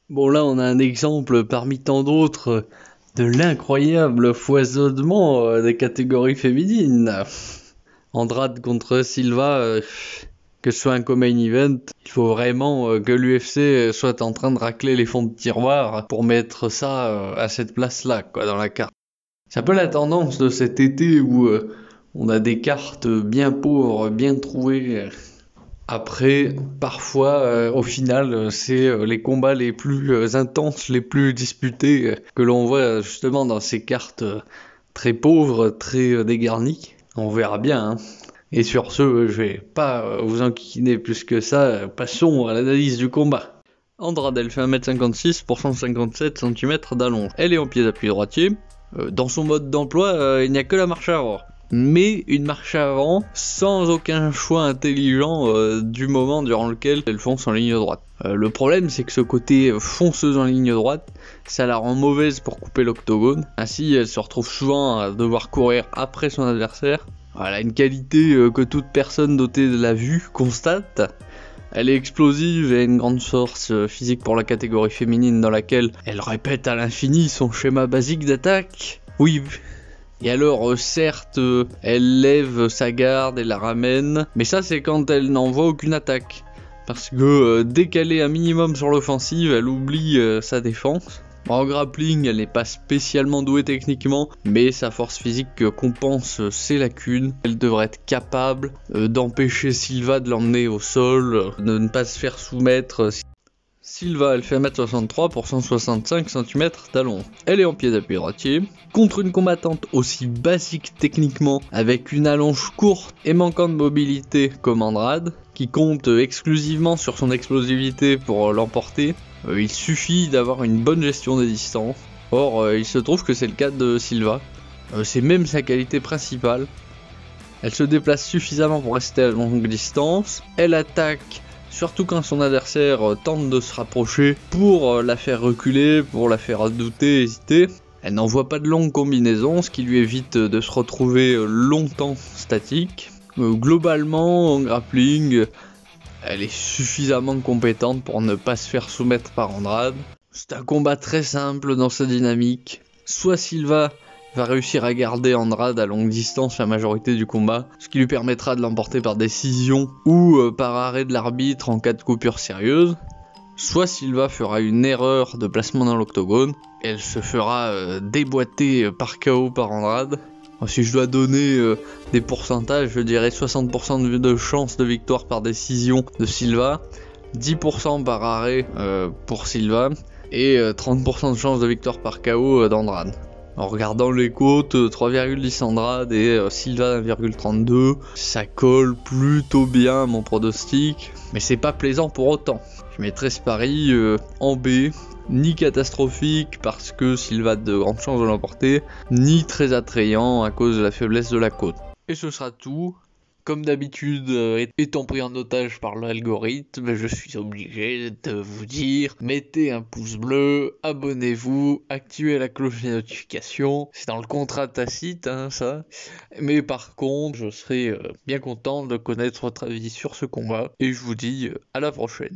Bon là on a un exemple parmi tant d'autres de l'incroyable foisonnement des catégories féminines. Andrade contre Silva, que ce soit un co-main event, il faut vraiment que l'UFC soit en train de racler les fonds de tiroir pour mettre ça à cette place-là, quoi, dans la carte. C'est un peu la tendance de cet été où on a des cartes bien pauvres, bien trouvées. Après, parfois, au final, c'est les combats les plus intenses, les plus disputés que l'on voit justement dans ces cartes très pauvres, très dégarnies. On verra bien, hein. Et sur ce, je vais pas vous enquiquiner plus que ça. Passons à l'analyse du combat. Andrade, elle fait 1m56 pour 157 cm d'allonge. Elle est en pied d'appui droitier. Dans son mode d'emploi, il n'y a que la marche avant. Mais une marche avant sans aucun choix intelligent du moment durant lequel elle fonce en ligne droite. Le problème, c'est que ce côté fonceuse en ligne droite, ça la rend mauvaise pour couper l'octogone. Ainsi, elle se retrouve souvent à devoir courir après son adversaire. Elle a une qualité que toute personne dotée de la vue constate. Elle est explosive et a une grande force physique pour la catégorie féminine dans laquelle elle répète à l'infini son schéma basique d'attaque. Oui. Et alors, certes, elle lève sa garde et la ramène, mais ça c'est quand elle n'envoie aucune attaque. Parce que dès qu'elle est un minimum sur l'offensive, elle oublie sa défense. En grappling, elle n'est pas spécialement douée techniquement, mais sa force physique compense ses lacunes. Elle devrait être capable d'empêcher Silva de l'emmener au sol, de ne pas se faire soumettre. Silva, elle fait 1m63 pour 165 cm d'allonge. Elle est en pied d'appui droitier. Contre une combattante aussi basique techniquement, avec une allonge courte et manquant de mobilité comme Andrade, qui compte exclusivement sur son explosivité pour l'emporter, il suffit d'avoir une bonne gestion des distances. Or, il se trouve que c'est le cas de Silva. C'est même sa qualité principale. Elle se déplace suffisamment pour rester à longue distance. Elle attaque surtout quand son adversaire tente de se rapprocher pour la faire reculer, pour la faire douter, hésiter. Elle n'envoie pas de longues combinaisons, ce qui lui évite de se retrouver longtemps statique. Globalement, en grappling, elle est suffisamment compétente pour ne pas se faire soumettre par Andrade. C'est un combat très simple dans sa dynamique. Soit Silva va réussir à garder Andrade à longue distance la majorité du combat, ce qui lui permettra de l'emporter par décision ou par arrêt de l'arbitre en cas de coupure sérieuse. Soit Silva fera une erreur de placement dans l'octogone, et elle se fera déboîter par KO par Andrade. Si je dois donner des pourcentages, je dirais 60% de chance de victoire par décision de Silva, 10% par arrêt pour Silva, et 30% de chance de victoire par KO d'Andrade. En regardant les côtes, 3,10 Andrade et Silva 1,32, ça colle plutôt bien à mon pronostic, mais c'est pas plaisant pour autant. Je mettrai ce pari en B, ni catastrophique parce que Silva a de grandes chances de l'emporter, ni très attrayant à cause de la faiblesse de la côte. Et ce sera tout. Comme d'habitude, étant pris en otage par l'algorithme, je suis obligé de vous dire, mettez un pouce bleu, abonnez-vous, activez la cloche des notifications. C'est dans le contrat tacite, hein, ça. Mais par contre, je serai bien content de connaître votre avis sur ce combat. Et je vous dis à la prochaine.